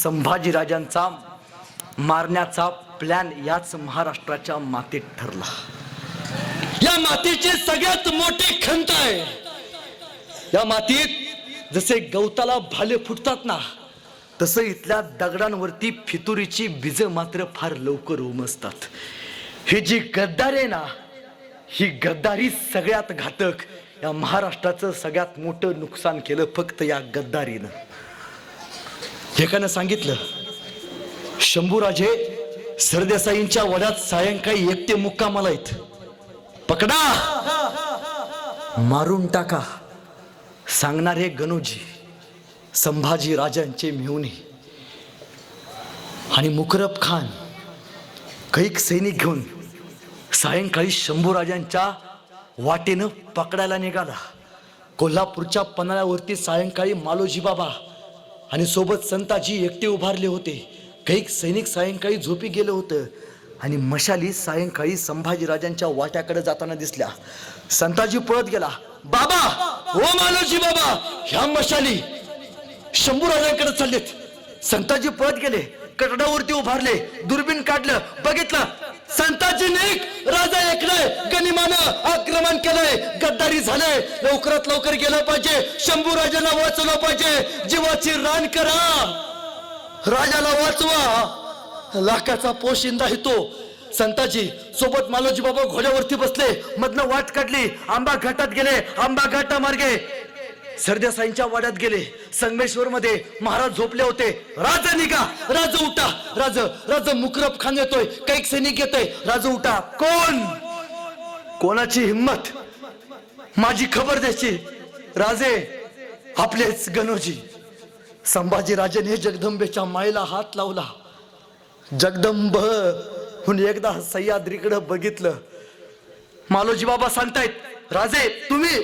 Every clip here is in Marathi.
संभाजीराजांचा मारण्याचा प्लॅन याच महाराष्ट्राच्या मातीत ठरला। या मातीची सगळ्यात मोठी खंत आहे। या मातीत जसे गवताला भाले फुटतात ना, तसं इथल्या दगडांवरती फितुरीची बीज मात्र फार लवकर उमसतात। ही जी गद्दारी आहे ना, ही गद्दारी सगळ्यात घातक। या महाराष्ट्राचं सगळ्यात मोठं नुकसान केलं फक्त या गद्दारीनं। एकानं सांगितलं, शंभूराजे सरदेसाईंच्या वड्यात सायंकाळी एकटे मुक्कामाला आहेत, पकडा मारून टाका। सांगणारे गणोजी संभाजी राजांचे मेहुणे आणि मुकरब खान कैक सैनिक घेऊन सायंकाळी शंभूराजांच्या वाटेनं पकडायला निघाला। कोल्हापूरच्या पन्हाळ्यावरती सायंकाळी मालोजी बाबा आणि सोबत संताजी एकटे उभारले होते। कैक सैनिक सायंकाळी झोपी गेलं होतं आणि मशाली सायंकाळी संभाजीराजांच्या वाट्याकडे जाताना दिसल्या। संताजी पळत गेला, बाबा ओ मालोजी बाबा, ह्या मशाली शंभूराजांकडे चाललेत। संताजी पळत गेले, कटडावरती उभारले, दुर्बीण काढलं, बघितलं संताजीने राजा ऐकलंय, गनिमानं आक्रमण केलंय, गद्दारी झालंय, लवकरात लवकर गेलं पाहिजे, शंभूराजांना वाचवलं पाहिजे, जीवाची रान करा, राजाला वाचवा, लाखाचा पोशिंदा येतो। संताजी सोबत मालोजी बाबा घोड्यावरती बसले, मधनं वाट काढली, आंबा घाटात गेले, आंबा घाटा मार्गे सरदेसाईंच्या वाड्यात गेले। संगमेश्वर मध्ये महाराज झोपले होते। राजा निघा, राजा उठा, राजा मुकरब खान येतोय, कैक सैनिक येतोय, राजा उठा। कोण, कोणाची हिम्मत माझी खबर द्यायची? राजे आपलेच गणोजी। संभाजीराजेने जगदंबेच्या मायेला हात लावला। जगदंब म्हणून एकदा सह्याद्रीकडे बघितलं। मालोजी बाबा सांगतायत, राजे तुम्ही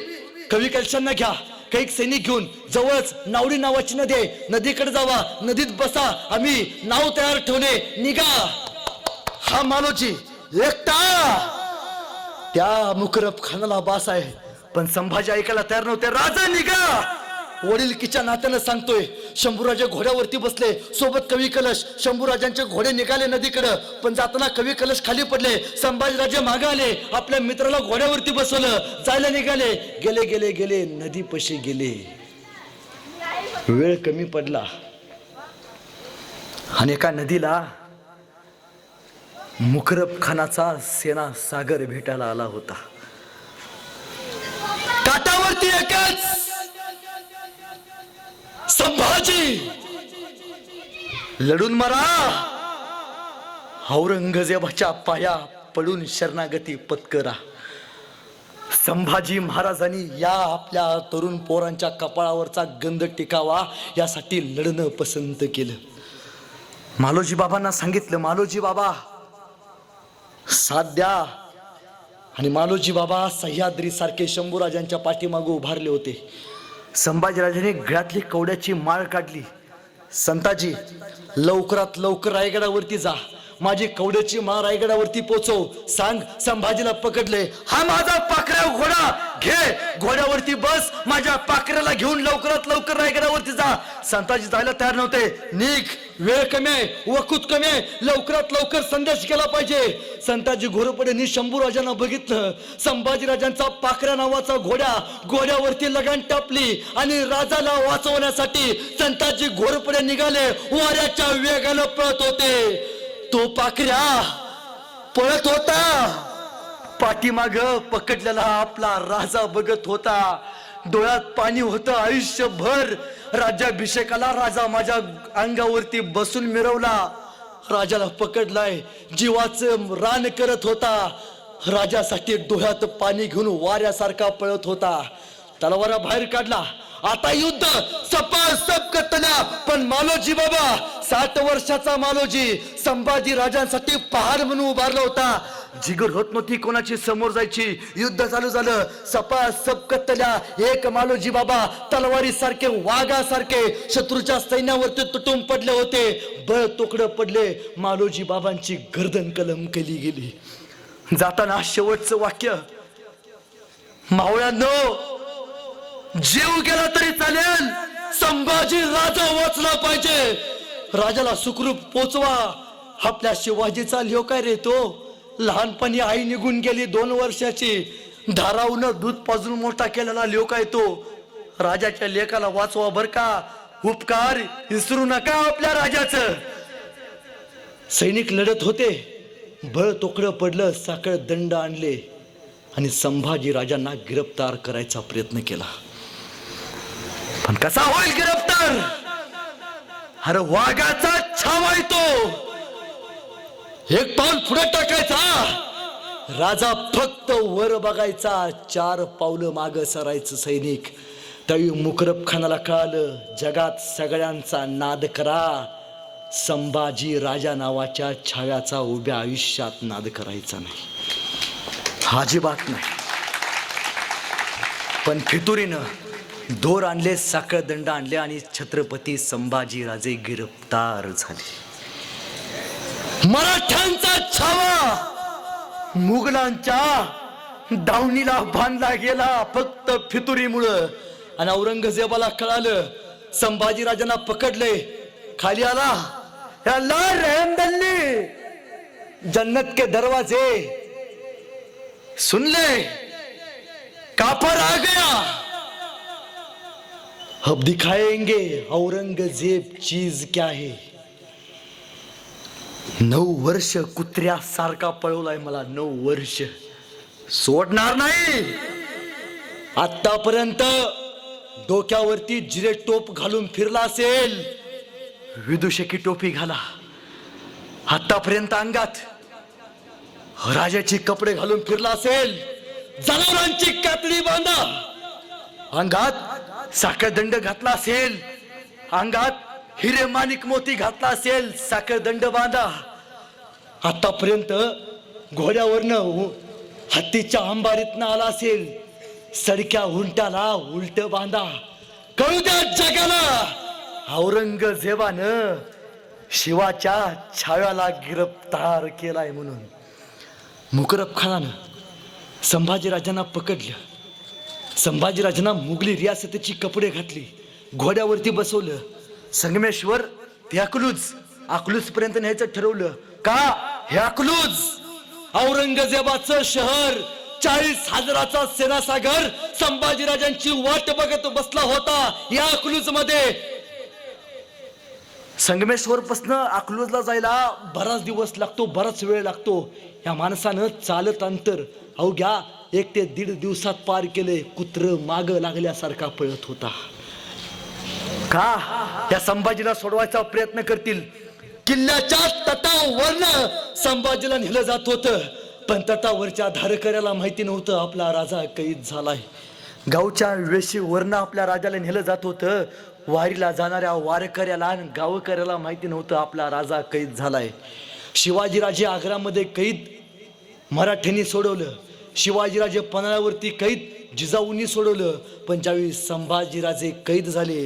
कवी कलशांना घ्या, कैक सैनिक घेऊन जवळच नावडी नावाची नदी आहे, नदीकडे जावा, नदीत बसा, आम्ही नाव तयार ठेवले, निघा। हा मालोजी एकटा त्या मुकरब खानाला बास आहे, पण संभाजी ऐकायला तयार नव्हते। राजा निघा, वडीलकीच्या नात्यानं सांगतोय। शंभूराजे घोड्यावरती बसले, सोबत कवी कलश। शंभूराजांचे घोडे निघाले नदीकडे, पण जाताना कवी कलश खाली पडले। संभाजीराजे मागे आले, आपल्या मित्राला घोड्यावरती बसवलं, जायला निघाले, गेले गेले गेले नदीपाशी गेले। वेळ कमी पडला आणि एका नदीला मुकरब खानाचा सेना सागर भेटायला आला होता। काठावरती एकच संभाजी, लढून मारा, औरंगजेबाच्या पाया पडून शरणागती पत्करा। संभाजी महाराजांनी या आपल्या तरुण पोरांच्या कपाळावरचा गंध टिकावा यासाठी लढणं पसंत केलं। मालोजी बाबांना सांगितलं, मालोजी बाबा साथ द्या, आणि मालोजी बाबा सह्याद्री सारखे शंभूराजांच्या पाठीमागे उभारले होते। संभाजीराजाने गळ्यातली कवड्याची माळ काढली। संताजी लवकरात लवकर रायगडावरती जा, माझी कवड्याची माळ रायगडावरती पोचव, सांग संभाजीला पकडले। हा माझा पाखरा घोडा, घे घोड्यावरती बस, माझ्या पाखऱ्याला घेऊन लवकरात लवकर रायगडावरती जा। संताजी जायला तयार नव्हते, निघ, वेळ कमी आहे, वकूत कमी आहे, लवकरात लवकर संदेश केला पाहिजे। संताजी घोरपडेंनी शंभूराजांना बघितलं, संभाजीराजांचा पाखऱ्या नावाचा घोड्यावरती लगान टापली आणि राजाला वाचवण्यासाठी संताजी घोरपडे निघाले, वाऱ्याच्या वेगानं पळत होते। तो पाखऱ्या पळत होता, पाठीमाग पकडलेला आपला राजा बघत होता, डोळ्यात पाणी होतं। आयुष्यभर राज्याभिषेकाला राजा माझ्या अंगावरती बसून मिरवला, राजाला पकडलाय, जीवाचं रान करत होता, राजासाठी डोळ्यात पाणी घेऊन वाऱ्यासारखा पळत होता। तलवारा बाहेर काढला, आता युद्ध सपासप कतल्या। पण मालोजी बाबा 60 वर्षाचा मालोजी संभाजी राजांसाठी पहाड म्हणून उभारला होता। जिगर होत नव्हती कोणाची समोर जायची। युद्ध चालू झालं, सपासप कतल्या। एक मालोजी बाबा तलवारी सारखे, वाघासारखे शत्रूच्या सैन्यावरती तुटून पडले होते, बळ तोकडं पडले। मालोजी बाबांची गर्दन कलम केली गेली। जाताना शेवटचं वाक्य, मावळ्यांनो जीव गेला तरी चालेल, संभाजी राजा वाचला पाहिजे। राजाला सुखरूप पोचवा. आपल्या शिवाजीचा लिहो काय रे तो? लहानपणी आई निघून गेली 2 वर्षाची, धारावून दूध पाजून मोठा केलेला लिहो काय तो? राजाच्या लेकाला वाचवा बर का, उपकार विसरू नका आपल्या राजाचं. सैनिक लढत होते, बळ तोकडं पडलं, साखळ दंड आणले आणि संभाजी राजांना गिरफ्तार करायचा प्रयत्न केला. पण कसा होईल गिरफ्तार? अरे वाघाचा छावा तो, एक पाऊल पुढे टाकायचा, राजा फक्त वर बघायचा, 4 पावलं माग सरायचं सैनिक. त्यावेळी मुकरब खानाला कळालं, जगात सगळ्यांचा नाद करा, संभाजी राजा नावाच्या छाव्याचा उभ्या आयुष्यात नाद करायचा नाही, अजिबात नाही. पण फितुरीनं दोर आणले, साखळ दंड आणले आणि छत्रपती संभाजी राजे गिरफ्तार झाले. मराठ्यांचा छावा मुघलांच्या दावणीला बांधला गेला फक्त फितुरीमुळं. आणि औरंगजेबाला कळालं, संभाजी राजांना पकडले, खाली आला, अल्लाह रहम दल्ली, जन्नत के दरवाजे सुन ले, कापर आ गया, अब दिखाएंगे औरंगजेब चीज क्या है. 9 वर्ष कुत्र्यासारखा पळवलाय मला, 9 वर्ष सोडणार नाही. आतापर्यंत डोक्यावरती जिरे टोप घालून फिरला असेल, विदूषकी टोपी घाला. आतापर्यंत अंगात राजाचे कपडे घालून फिरला असेल, जनावरांची कातडी बांधा. अंगात साखळदंड घातला असेल, अंगात हिरे माणिक मोती घातला असेल, साखळदंड बांधा. आतापर्यंत घोड्यावरनं हत्तीच्या अंबारीतनं आला असेल, सडक्या उंटाला उलट बांधा. कळू द्या जगाला, औरंगजेबानं शिवाच्या छाव्याला गिरफ्तार केलाय म्हणून. मुकरब खानानं संभाजीराजांना पकडलं, संभाजीराजांना मुघली रियासतीची कपडे घातली, घोड्यावरती बसवलं, संगमेश्वर ते अकलूज पर्यंत न्यायचं ठरवलं. का? हे अकलूज औरंगजेबाचं शहर, 40,000चा सेनासागर संभाजीराजांची वाट बघत बसला होता या अकलूज मध्ये. संगमेश्वर पासून अकलूजला जायला बराच दिवस लागतो, बराच वेळ लागतो. या माणसानं चालत अंतर अवघ्या 1 ते 1.5 दिवसात पार केले. कुत्र माग लागल्यासारखा पळत होता. का? त्या संभाजीला सोडवायचा प्रयत्न करतील. किल्ल्याच्या तटावरनं संभाजीला नेलं जात होतं, पण तटावरच्या धारकऱ्याला माहिती नव्हतं आपला राजा कैद झालाय. गावच्या वेशीवरनं आपल्या राजाला नेलं जात होतं, वारीला जाणाऱ्या वारकऱ्याला आणि गावकऱ्याला माहिती नव्हतं आपला राजा कैद झालाय. शिवाजीराजे आग्रामध्ये कैद मराठ्यांनी सोडवलं, शिवाजीराजे पन्हाळ्यावरती कैद जिजाऊंनी सोडवलं. पण ज्यावेळी संभाजीराजे कैद झाले,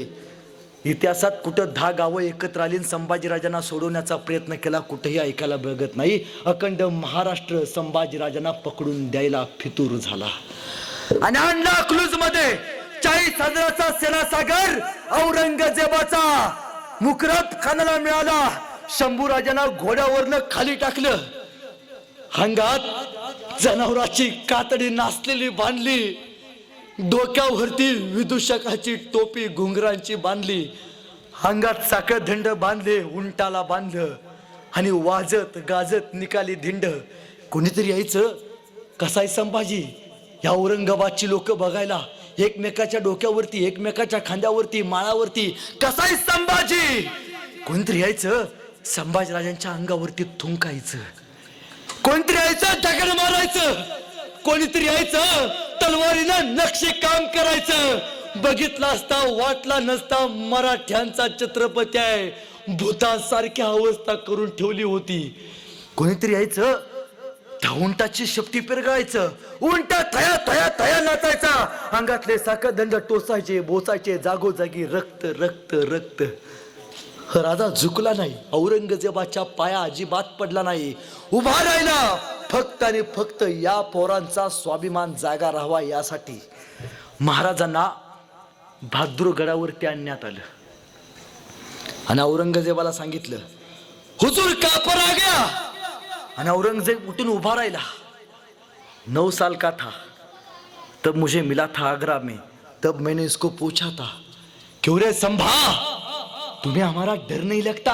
इतिहासात कुठं 10 गावं एकत्र आली संभाजीराजांना सोडवण्याचा प्रयत्न केला, कुठेही ऐकायला बघत नाही. अखंड महाराष्ट्र संभाजीराजांना पकडून द्यायला फितूर झाला आणि आणला अकलूज मध्ये. 40,000चा सेनासागर औरंगजेबाचा मुकरब खानाला मिळाला. शंभूराजांना घोड्यावरनं खाली टाकलं, अंगात जनावराची कातडी नाचलेली बांधली, डोक्यावरती विदूषकाची टोपी घुंगरांची बांधली, अंगात साखळदंड बांधले, उंटाला बांधलं आणि वाजत गाजत निकाली धिंड. कोणीतरी यायचं, कसाय संभाजी? या औरंगाबादची लोक बघायला, एकमेकाच्या डोक्यावरती, एकमेकाच्या खांद्यावरती, माळावरती, कसाय संभाजी? कोणतरी यायचं, संभाजीराजांच्या अंगावरती थुंकायचं. कोणतरी यायचं, दगड मारायचं. कोणीतरी यायचं, तलवारीनं नक्षी काम करायचं. बघितला असता वाटला नसता मराठ्यांचा छत्रपती आहे, भूतासारखी अवस्था करून ठेवली होती. कोणीतरी यायचं, त्या उंटाची शेपटी पेरगायचं, उंटा थया थया थया नाचायचा, अंगातले साखळदंड टोचायचे, बोचायचे, जागोजागी रक्त रक्त रक्त. राजा झुकला नाही, औरंगजेबाच्या पाया अजिबात पडला नाही, उभा राहिला. फक्त आणि फक्त या पोरांचा स्वाभिमान जागा राहावा यासाठी महाराजांना बहादूरगडावरती आणण्यात आलं. आणि औरंगजेबाला सांगितलं, हुजूर कापर आ गया. आणि औरंगजेब उठून उभा राहिला. 9 साल का था तब मुझे मिला था आगरा में, तब मैंने इसको पूछा था, क्यों रे संभा, तुम्हें हमारा डर नहीं लगता?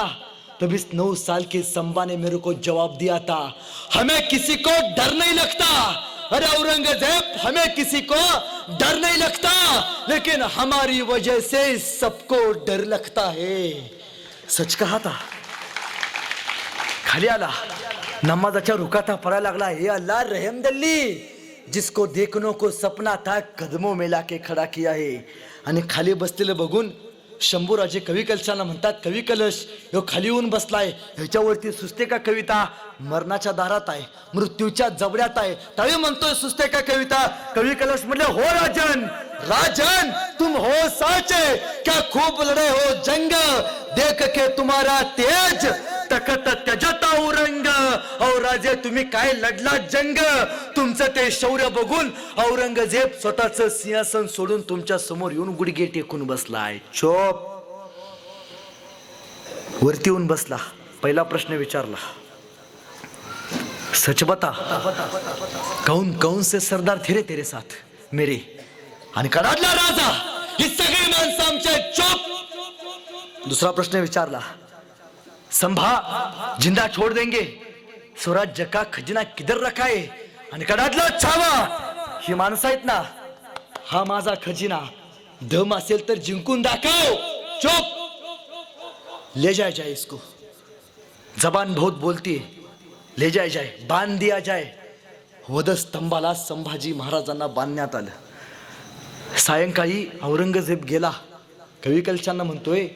तब इस 9 साल के संभा ने मेरे को जवाब दिया था, हमें किसी को डर नहीं लगता. अरे औरंगजेब, हमें किसी को डर नहीं लगता, लेकिन हमारी वजह से सबको डर लगता है. सच कहा था. खाली आला, नमाजाच्या रुकाता पडायला लागला, हे अल्लाह रहम दल्ली, जिसको देखने को सपना था कदमों में लाके खडा किया है. आणि खाली बसलेलं बघून शंभूराजे कवी कलशाला म्हणतात, कवी कलश ह्यो खाली येऊन बसलाय, ह्याच्यावरती सुचते का कविता? मरणाच्या दारात आहे, मृत्यूच्या जबड्यात आहे, तरी म्हणतोय सुचते का कविता? कवी कलश म्हणले, हो राजन, राजन तुम हो साचे, क्या खूब लढे हो जंग, देख के तुम्हारा तेज तखत त्यजता औरंग. और राजे तुम्ही काय लढला जंग, तुमचं ते शौर्य बघून औरंगजेब स्वतःच सिंहासन सोडून तुमच्या समोर येऊन गुडघे टेकून बसलाय. चोप. वरती येऊन बसला. पहिला प्रश्न विचारला, सच बता, कौन कौन से सरदार थे रे तेरे साथ मेरे? आणि कडाडला राजा, ही सगळी माणसं आमच्या. चोप. दुसरा प्रश्न विचारला, संभा जिंदा छोड़ देंगे, स्वराज्य का खजिना किधर रखा है? आणि कडाडला, छावा, ही माणसं आहेत ना, हा माझा खजिना, दम असेल तर जिंकून दाखव. चुप. ले जाए जाए इसको, जबान बहुत बोलती है, ले जाए जाए, बांध दिया जाए. वधस्तंभाला संभाजी महाराजांना बांधण्यात आलं. सायंकाळी औरंगजेब गेला. कवी कलशांना म्हणतोय,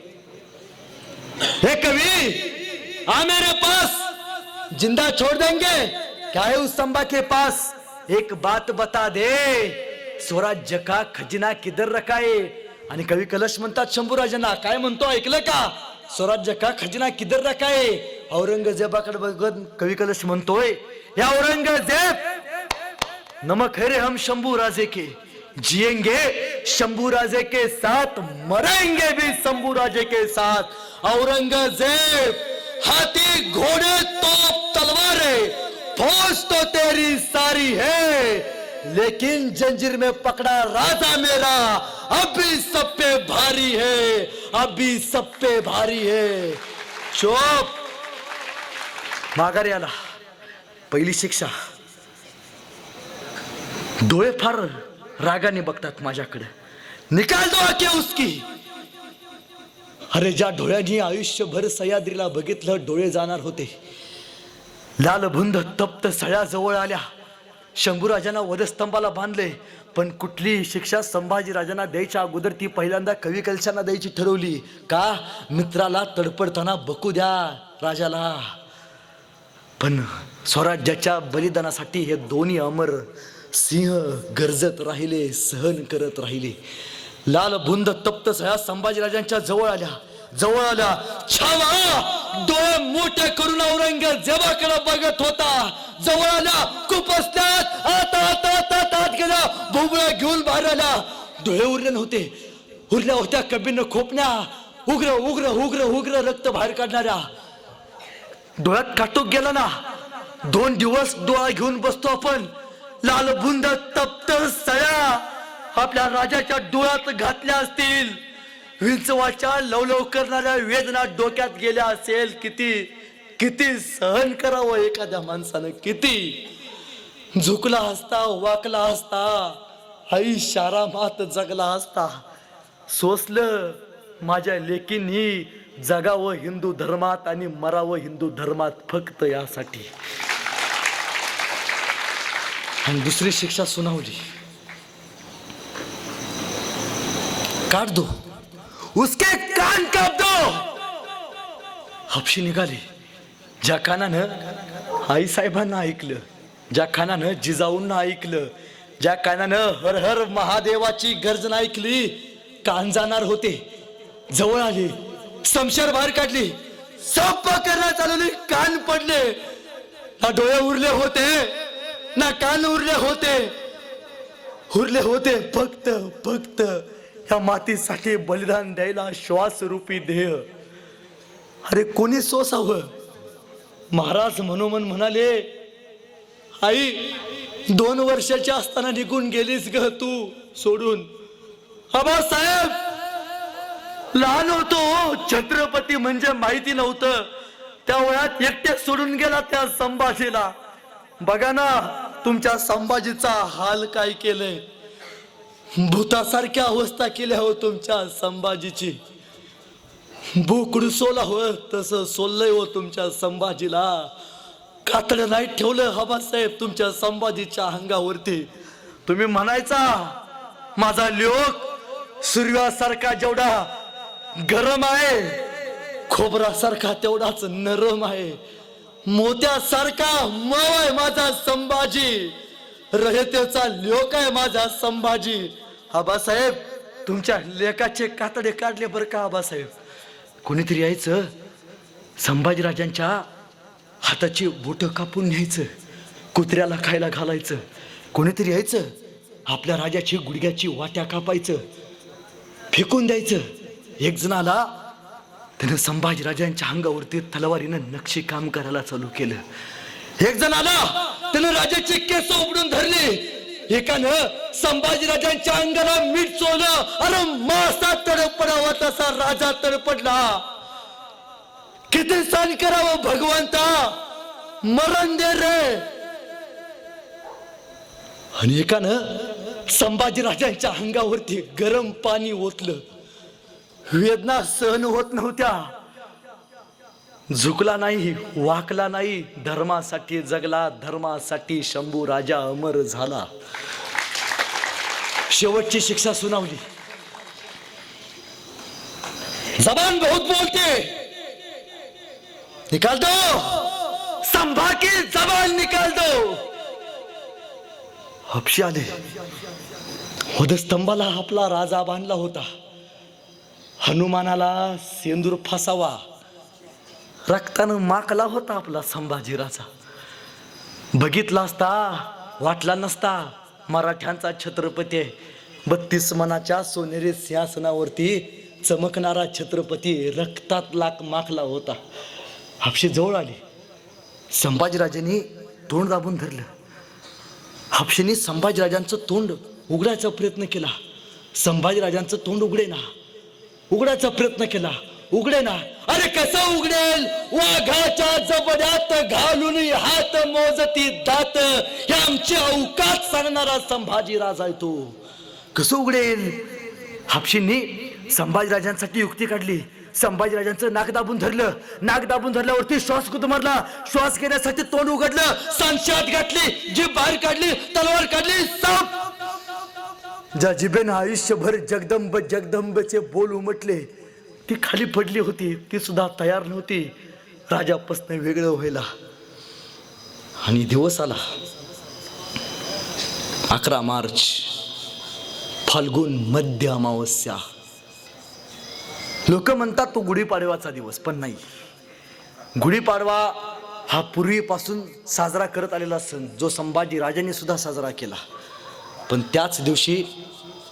हे कवि आ मेरे पास, जिंदा छोड़ देंगे, क्या है उस संभा के पास? एक बात बता दे, स्वराज्य का खजिना किधर रखा है? आणि कवी कलश म्हणतात शंभूराजांना, काय म्हणतो ऐकलं का? स्वराज्य का खजिना किधर रखा है? औरंगजेबाकडे बघत कवी कलश म्हणतोय, या औरंगजेब, नमक है रे हम शंभू राजे के, जिएंगे शंभू राजे के साथ, मरेंगे भी शंभू राजे के साथ. औरंगजेब, हाथी घोड़े तोप तलवारें, फौज तो तेरी सारी है, लेकिन जंजीर में पकड़ा राजा मेरा अभी सब पे भारी है, अभी सब पे भारी है. चुप. माघारी आला. पहिली शिक्षा, डोळे फार रागाने बघतात माझ्याकडे, निकाल दो आके उसकी. अरे ज्या डोळ्यांनी आयुष्यभर सह्याद्रीला बघितलं, डोळे जाणार होते. लालभुंद तप्त सळ्या जवळ आल्या. शंभूराजांना वधस्तंभाला बांधले, पण कुठली शिक्षा संभाजीराजांना द्यायच्या अगोदर ती पहिल्यांदा कवी कलशांना द्यायची ठरवली. का? मित्राला तडपडताना बकू द्या राजाला. पण स्वराज्याच्या बलिदानासाठी हे दोन्ही अमर सिंह गरजत राहिले, सहन करत राहिले. लालभुंद तप्त सह्या संभाजीराजांच्या जवळ आल्या. छावा डोळे मोठे करून औरंगजेबाकडे बघत होता. जवळ आला, कुपसल्यात आत गेला, भोवळ्या घेऊन बाहेर आला. डोळे उरले नव्हते, उरल्या होत्या कबीनं खोपण्या, उग्र उग्र उग्र उग्र रक्त बाहेर काढणाऱ्या. डोळ्यात काटूक गेला ना. 2 दिवस डोळा घेऊन बसतो आपण. लालभुंद तप्त सळ्या आपल्या राजाच्या डोळ्यात घातल्या असतील, विंचवाच्या लवलव करणाऱ्या वेदना डोक्यात गेल्या असेल. किती किती सहन करावं एखाद्या माणसानं, किती. झुकला असता, वाकला असता, आई शारामात जगला असता. सोसलं माझ्या लेकींनी जगावं हिंदू धर्मात आणि मरावं हिंदू धर्मात, फक्त यासाठी. आणि दुसरी शिक्षा सुनावली, काट दो उसके कान, काप दो. हापशी निघाली. ज्या कानानं आई साहेबांना ऐकलं, ज्या कानानं जिजाऊंना ऐकलं, ज्या कानानं हर हर महादेवाची गर्जना ऐकली, कान जाणार होते. जवळ आली, समशेर बाहेर काढली, सप करण्यात आलेली, कान पडले. ना डोळे उरले होते, ना कान उरले होते. फक्त या मातीसाठी बलिदान द्यायला श्वास रूपी देह. अरे कोणी सोसावं? महाराज मनोमन म्हणाले, आई 2 वर्षाची असताना निघून गेलीस ग तू सोडून. आबासाहेब लहान होतो, छत्रपती म्हणजे माहिती नव्हतं. त्या वयात एकटे सोडून गेला त्या संभाजीला. बघा ना तुमच्या संभाजीचा हाल काय केलंय. भूतासारख्या अवस्था केल्या हो तुमच्या संभाजीची. बोकडू सोला हो तसं सोललंय हो तुमच्या संभाजीला. कातडं नाही ठेवलं आबासाहेब तुमच्या संभाजीच्या अंगावरती. तुम्ही म्हणायचा माझा लोक सूर्यासारखा जेवढा गरम आहे, खोबरासारखा तेवढाच नरम आहे. मोत्यासारखा मऊ आहे माझा संभाजी. रयतेचा लोक आहे माझा संभाजी. आबासाहेब तुमच्या लेकाचे कातडे काढले बरं का आबासाहेब. कोणीतरी यायचं, संभाजीराजांच्या हाताची बोटं कापून न्यायचं, कुत्र्याला खायला घालायचं. कोणीतरी यायचं, आपल्या राजाची गुडघ्याची वाट्या कापायचं, फेकून द्यायचं. एक जण आला, त्यानं संभाजीराजांच्या अंगावरती तलवारीनं नक्षी काम करायला चालू केलं. एक जण आला, त्यानं राजाचे केस उपडून धरले. एकानं संभाजीराजांच्या अंगाला मीठ चोळलं. अरे मासा तडपडावा तसा राजा तडपडला. किती सहन करावं भगवंता, मरण दे रे. आणि एकानं संभाजीराजांच्या अंगावरती गरम पाणी ओतलं. वेदना सहन होत नव्हत्या. झुकला नाही, वाकला नाही. धर्मासाठी जगला, धर्मासाठी शंभू राजा अमर झाला. शेवटची शिक्षा सुनावली. जबान बहुत बोलते, निकाल दो संभा की जबान निकाल दो. हपशी आले. वधस्तंभाला आपला राजा बांधला होता. हनुमानाला सेंदूर फासावा, रक्तानं माकला होता आपला संभाजी राजा. बघितला असता वाटला नसता मराठ्यांचा छत्रपती आहे. 32 मनाच्या सोनेरी सिंहासनावरती चमकणारा छत्रपती रक्तात लाक माखला होता. हापशी जवळ आली. संभाजीराजांनी तोंड दाबून धरलं. हापशीने संभाजीराजांचं तोंड उघडायचा प्रयत्न केला. संभाजीराजांचं तोंड उघडायचा प्रयत्न केला, उघडे ना. अरे कसं उघडेल? वाघाच्या जबड्यात घालून हात मोजती दात. हे आमची अवकात सांगणारा संभाजी राजा आहे तो. कसं उघडेल? हापशींनी संभाजीराजांसाठी युक्ती काढली. संभाजीराजांचं नाक दाबून धरलं. नाक दाबून धरल्यावरती श्वास कुदमरला. श्वास घेण्यासाठी तोंड उघडलं. सांशात घातली, जीभ बाहेर काढली, तलवार काढली. साप ज्या जिभेनं आयुष्यभर जगदंब जगदंबचे बोल उमटले, ती खाली पडली होती. ती सुद्धा तयार नव्हती राजापासून वेगळं व्हायला. आणि दिवस आला 11 मार्च, फाल्गुन मध्य अमावस्या. लोक म्हणतात तो गुढीपाडवाचा दिवस, पण नाही. गुढीपाडवा हा पूर्वीपासून साजरा करत आलेला सण, जो संभाजी राजांनी सुद्धा साजरा केला. पण त्याच दिवशी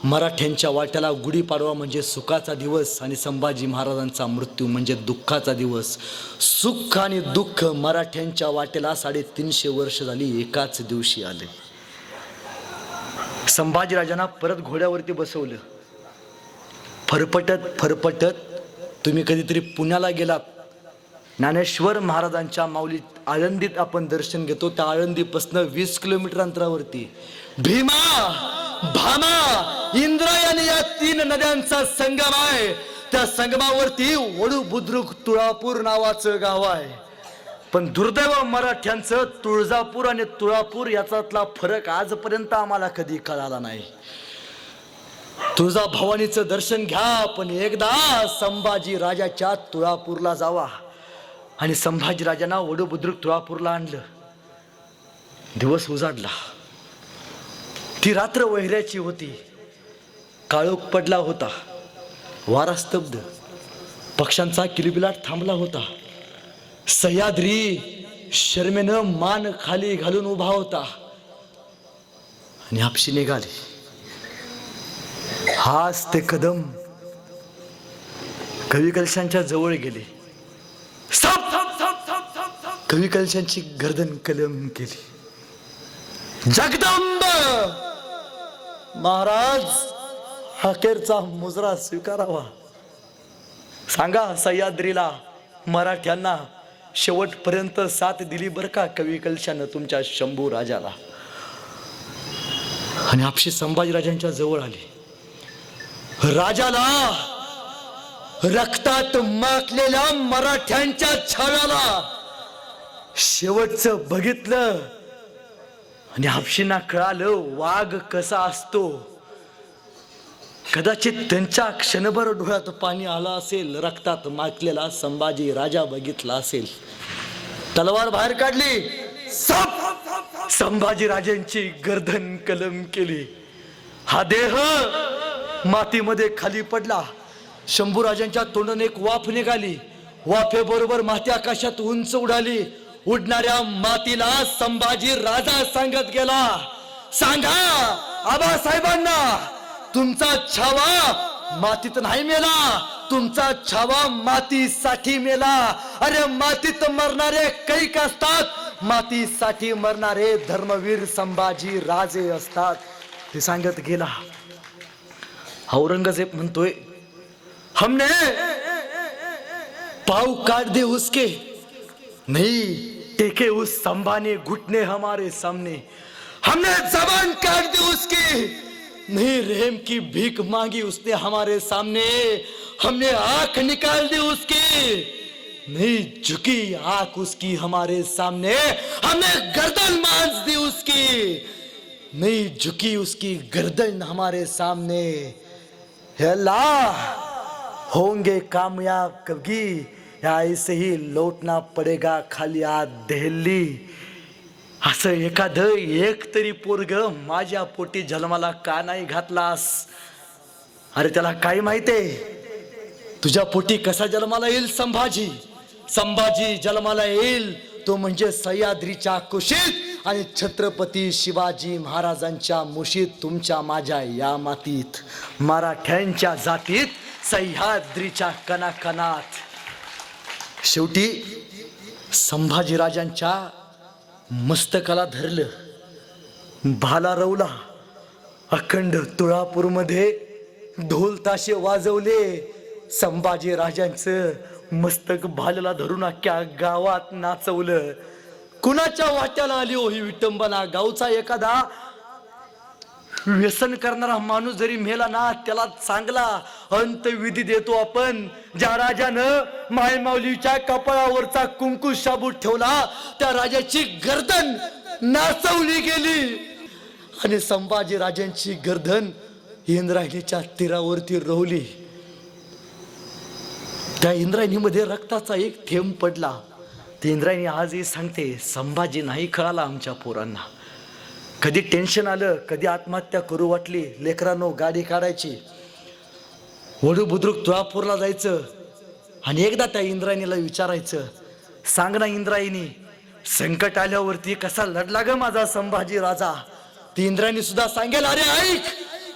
मराठ्यांच्या वाट्याला गुढीपाडवा म्हणजे सुखाचा दिवस आणि संभाजी महाराजांचा मृत्यू म्हणजे दुःखाचा दिवस. सुख आणि दुःख मराठ्यांच्या वाट्याला 350 वर्ष झाली एकाच दिवशी आले. संभाजीराजांना परत घोड्यावरती बसवलं. फरफटत तुम्ही कधीतरी पुण्याला गेलात, ज्ञानेश्वर महाराजांच्या माऊलीत आळंदीत आपण दर्शन घेतो. त्या आळंदीपासून 20 किलोमीटर अंतरावरती भीमा, भामा, इंद्रायणी या 3 नद्यांचा संगम आहे. त्या संगमावरती वडू बुद्रुक तुळापूर नावाचं गाव आहे. पण दुर्दैव मराठ्यांचं तुळजापूर आणि तुळापूर याच्यातला फरक आजपर्यंत आम्हाला कधी कळाला नाही. तुळजा भवानीचं दर्शन घ्या, पण एकदा संभाजी राजाच्या तुळापूरला जावा. आणि संभाजी राजांना वडू बुद्रुक तुळापूरला आणलं. दिवस उजाडला. ती रात्र वैऱ्याची होती. काळोख पडला होता. वारा स्तब्ध. पक्ष्यांचा किलबिलाट थांबला होता. सह्याद्री शर्मेनं मान खाली घालून उभा होता. आणि हापशी निघाली. हाच ते कदम कवी कलशांच्या जवळ गेले. कवी कलशांची गर्दन कलम केली. जगदंब महाराज अखेरचा मुजरा स्वीकारावा. सांगा सह्याद्रीला मराठ्यांना शेवटपर्यंत साथ दिली बर का कवी कलशानं तुमच्या शंभू राजाला. आणि आपशी संभाजीराजांच्या जवळ आली. राजाला रक्तात माखलेल्या मराठ्यांच्या छाव्याला शेवटचं बघितलं आणि आपशींना कळालं वाघ कसा असतो. कदाचित त्यांच्या क्षणभर डोळ्यात पाणी आलं असेल. रक्तात माखलेला संभाजी राजा बघितला असेल. तलवार बाहेर काढली. संभाजी राजांची गर्दन कलम केली. हा देह मातीमध्ये खाली पडला. शंभूराजांच्या तोंडून एक वाफ निघाली. वाफेबरोबर माती आकाशात उंच उडाली. उडणाऱ्या मातीला संभाजी राजा सांगत गेला, सांगा आबासाहेबांना तुमचा छावा मातीत नाही मेला, तुमचा छावा मातीसाठी मेला. अरे मातीत मरणारे कैक असतात, मातीसाठी मरणारे धर्मवीर संभाजी राजे असतात. हे सांगत गेला. औरंगजेब म्हणतोय, हमने पाव काट दे उसके, नहीं टेके उस संभाने घुटने हमारे सामने. हमने जबान काट दी उसकी, नहीं रहम की भीख मांगी उसने हमारे सामने. हमने आंख निकाल दी उसकी, नहीं झुकी आंख उसकी हमारे सामने. हमने गर्दन मांस दी उसकी, नहीं झुकी उसकी गर्दन हमारे सामने. हे अल्लाह होंगे कामयाब कभी या ऐसे ही लौटना पडेगा खाली आत दिल्ली. असं एखादं एक तरी पोरग माझ्या पोटी जन्माला का नाही घातलास. अरे त्याला काय माहितीये तुझ्या पोटी कसा जन्माला येईल संभाजी. संभाजी जन्माला येईल तो म्हणजे सह्याद्रीच्या कुशीत आणि छत्रपती शिवाजी महाराजांच्या मुशीत, तुमच्या माझ्या या मातीत, मराठ्यांच्या जातीत, सह्याद्रीच्या कणाकणात. शेवटी संभाजीराजांच्या मस्तकाला धरलं, भाला रवला. अखंड तुळापूरमध्ये ढोल ताशे वाजवले. संभाजी राजांचं मस्तक भाल्याला धरून अख्ख्या गावात नाचवलं. कुणाच्या वाट्याला आली हो ही विटंबना. गावचा एखादा व्यसन करणारा माणूस जरी मेला ना, त्याला चांगला अंतविधी देतो आपण. ज्या राजानं मायमाऊलीच्या कपाळावरचा कुंकू शाबूत ठेवला त्या राजाची गर्दन नाचवली गेली. आणि संभाजी राजांची गर्दन इंद्रायणीच्या तीरावरती रोवली. त्या इंद्रायणीमध्ये रक्ताचा एक थेंब पडला. ती इंद्रायणी आजही सांगते, संभाजी नाही कळाला आमच्या पोरांना. कधी टेन्शन आलं, कधी आत्महत्या करू वाटली, लेकरांनो गाडी काढायची, वडू बुद्रुक तुळापूरला जायचं आणि एकदा त्या इंद्रायणीला विचारायचं, सांग ना इंद्रायणी, संकट आल्यावरती कसा लढला ग माझा संभाजी राजा. ती इंद्रायणी सुद्धा सांगेल, अरे ऐक,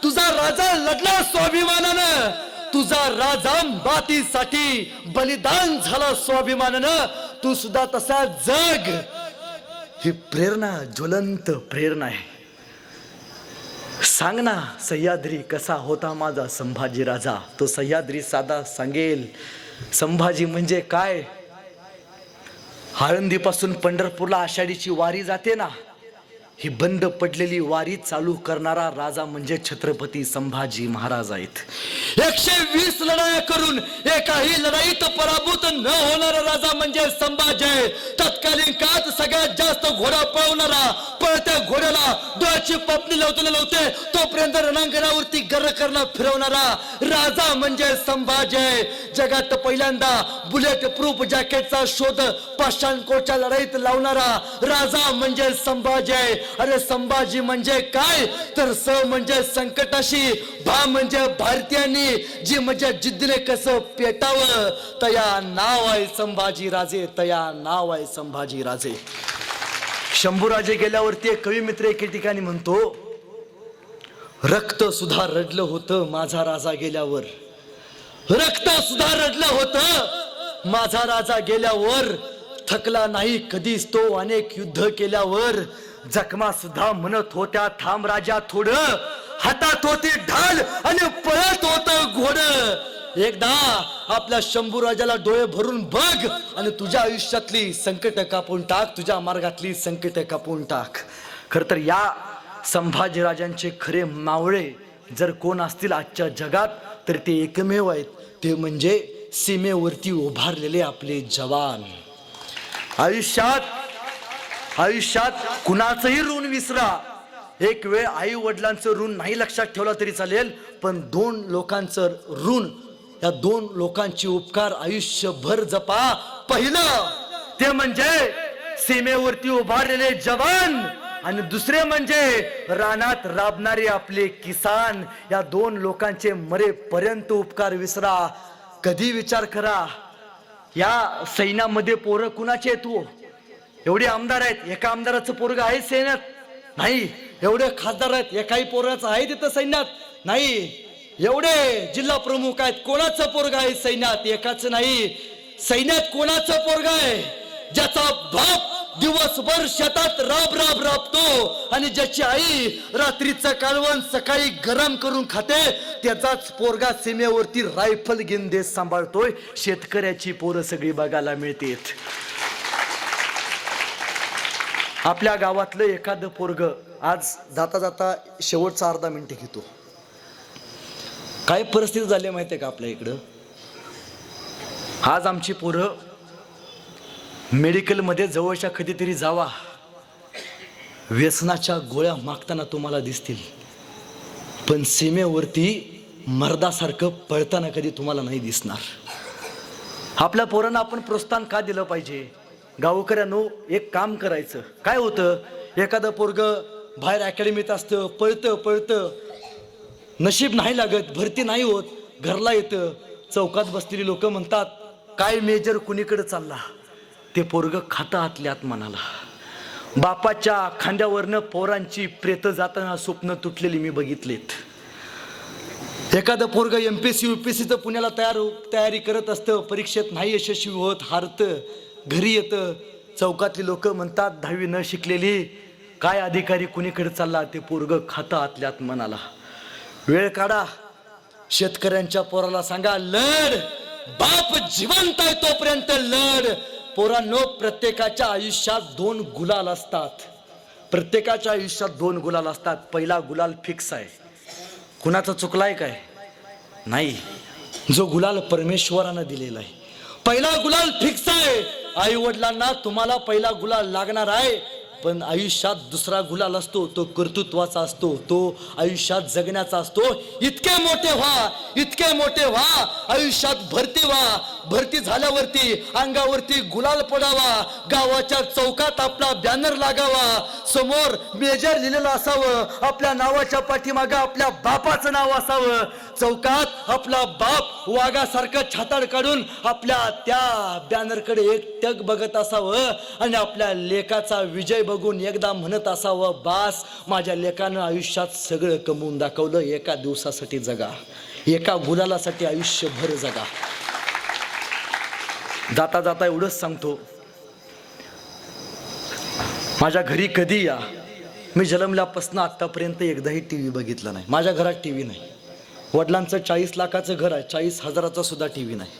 तुझा राजा लढला स्वाभिमानानं, तुझा राजा मातीसाठी बलिदान झाला स्वाभिमानानं, तू सुद्धा तसा जग. ही प्रेरणा ज्वलंत प्रेरणा आहे. सांग ना सह्याद्री कसा होता माझा संभाजी राजा. तो सह्याद्री साधा सांगेल संभाजी म्हणजे काय. आळंदीपासून पंढरपूरला आषाढीची वारी जाते ना, ही बंद पडलेली वारी चालू करणारा राजा म्हणजे छत्रपती संभाजी महाराज आहेत. 120 लढाया करून एकाही लढाईत पराभूत न होणारा राजा म्हणजे संभाजी. तत्कालीन काळात सगळ्यात जास्त घोडा पळवणारा, पळत्या घोड्याला डोळ्याची पापणी लावते तोपर्यंत रणांगणावरती गर्रकरणा फिरवणारा राजा म्हणजे संभाजी. जगात पहिल्यांदा बुलेट प्रूफ जॅकेटचा शोध पाषाणकोटच्या लढाईत लावणारा राजा म्हणजे संभाजी. अरे संभाजी म्हणजे काय तर स म्हणजे संकटाशी, भा म्हणजे भारतीयांनी, जी म्हणजे जिद्दीने कसं पेटावं, तया नाव आहे संभाजी राजे, तया नाव आहे संभाजी राजे. शंभूराजे गेल्यावरती एक कवी मित्र एके ठिकाणी म्हणतो, रक्त सुद्धा रडलं होतं माझा राजा गेल्यावर, रक्त सुद्धा रडलं होतं माझा राजा गेल्यावर. थकला नाही कधीच तो अनेक युद्ध केल्यावर. जखमा सुद्धा म्हणत होत्या थांब राजा थोडं, हातात होती ढाल आणि पळत होत घोड. एकदा आपल्या शंभूराजाला डोळे भरून बघ आणि तुझ्या आयुष्यातली संकट कापून टाक, तुझ्या मार्गातली संकट कापून टाक. खर तर या संभाजीराजांचे खरे मावळे जर कोण असतील आजच्या जगात तर ते एकमेव आहेत, ते म्हणजे सीमेवरती उभारलेले आपले जवान. आयुष्यात कुणाचंही ऋण विसरा. एक वेळ आई वडिलांचं ऋण नाही लक्षात ठेवला तरी चालेल, पण 2 लोकांचं ऋण, या 2 लोकांचे उपकार आयुष्यभर जपा. पहिलं ते म्हणजे सीमेवरती उभारलेले जवान आणि दुसरे म्हणजे रानात राबणारे आपले किसान. या 2 लोकांचे मरेपर्यंत उपकार विसरा. कधी विचार करा, या सैन्यामध्ये पोरं कुणाचे आहेत? तू एवढे आमदार आहेत, एका आमदाराचं पोरग आहे सैन्यात? नाही. एवढे खासदार आहेत, एकाही पोराचं आहे तिथं सैन्यात? नाही. एवढे जिल्हा प्रमुख आहेत, कोणाचं पोरग आहे सैन्यात? एकाच नाही. सैन्यात कोणाचं पोरग आहे? ज्याचा बाप दिवसभर शेतात राबतो आणि ज्याची आई रात्रीचं कालवण सकाळी गरम करून खाते, त्याचाच पोरगा सीमेवरती रायफल घेऊन देश सांभाळतोय. शेतकऱ्याची पोरं सगळी बघायला मिळतात. आपल्या गावातलं एखादं पोरग आज जाता जाता शेवटचा अर्धा मिनिट घेतो. काय परिस्थिती झाली माहितीये का आपल्या इकडं? आज आमची पोरं मेडिकलमध्ये जवळच्या कधीतरी जावा, व्यसनाच्या गोळ्या मागताना तुम्हाला दिसतील, पण सीमेवरती मर्दासारखं पळताना कधी तुम्हाला नाही दिसणार. आपल्या पोरांना आपण प्रोत्साहन का दिलं पाहिजे? गावकऱ्यांनो, एक काम करायचं. काय होतं, एखादं पोरग बाहेर अकॅडमीत असतं, पळतं, नशीब नाही लागत, भरती नाही होत, घरला येतं, चौकात बसलेली लोक म्हणतात काय मेजर कुणीकडे चालला? ते पोरग खातं आतल्यात मनाला. बापाच्या खांद्यावरनं पोरांची प्रेत जाताना स्वप्न तुटलेली मी बघितलेत. एखादं पोरग MPSC UPSCचं पुण्याला तयारी करत असतं, परीक्षेत नाही यशस्वी होत, हारतं, घरी येतं, चौकातली लोक म्हणतात 10वी न शिकलेली, काय अधिकारी कुणीकडे चालला? ते पोरग खातं आतल्यात मनाला. वेळ काढा, शेतकऱ्यांच्या पोराला सांगा लढ, बाप जिवंत आहे तोपर्यंत लढ. पोरांनो, प्रत्येकाच्या आयुष्यात 2 गुलाल असतात. प्रत्येकाच्या आयुष्यात 2 गुलाल असतात. पहिला गुलाल फिक्स आहे. कुणाचा चुकलाय काय? नाही. जो गुलाल परमेश्वरानं दिलेला आहे, पहिला गुलाल फिक्स आहे. आई वडिलांना तुम्हाला पहिला गुलाल लागणार आहे, पण आयुष्यात दुसरा गुलाल असतो, तो कर्तृत्वाचा असतो, तो आयुष्यात जगण्याचा असतो. इतके मोठे व्हा, आयुष्यात भरती व्हा. भरती झाल्यावरती अंगावरती गुलाल पडावा, गावाच्या चौकात आपला बॅनर लागावा, समोर मेजर लिहिलेलं असावं, आपल्या नावाच्या पाठीमागं आपल्या बापाचं नाव असावं, चौकात आपला बाप वाघासारखं छाताड काढून आपल्या त्या बॅनरकडे एकटक बघत असावं आणि आपल्या लेकाचा विजय बघून एकदा म्हणत असावं, बास, माझ्या लेकानं आयुष्यात सगळं कमवून दाखवलं. एका दिवसासाठी जगा, एका गुलालासाठी आयुष्यभर जगा. जाता जाता एवढंच सांगतो, माझ्या घरी कधी या, मी जन्मल्यापासून आतापर्यंत एकदाही TV बघितला नाही. माझ्या घरात TV नाही. वडिलांचं 40 लाखाचं घर आहे, 40,000चा सुद्धा TV नाही.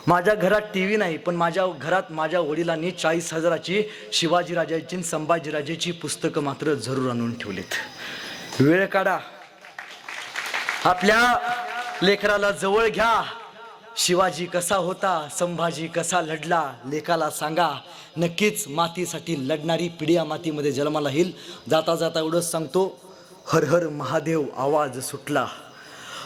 माझ्या घरात TV नाही, पण माझ्या घरात माझ्या वडिलांनी 40,000ची शिवाजीराजाची संभाजीराजाची पुस्तकं मात्र जरूर आणून ठेवलेत. वेळ काढा, आपल्या लेकराला जवळ घ्या. शिवाजी कसा होता, संभाजी कसा लढला, लेकाला सांगा. नक्कीच मातीसाठी लढणारी पिढी या मातीमध्ये जन्माला येईल. जाता जाता एवढंच सांगतो, हर हर महादेव आवाज सुटला,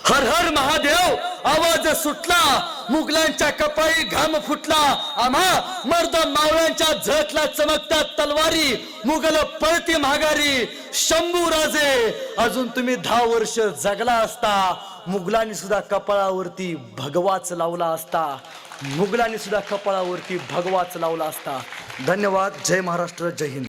हर हर महादेव आवाज सुटला, मुघलांच्या कपाळी घाम फुटला, आम्हा मर्द मावळ्यांच्या झटला चमकत्या तलवारी, मुघल पळती माघारी. शंभूराजे, अजून तुम्ही 10 वर्ष जगला असता, मुघलांनी सुद्धा कपाळावरती भगवाच लावला असता, मुघलांनी सुद्धा कपाळावरती भगवाच लावला असता. धन्यवाद. जय महाराष्ट्र, जय हिंद.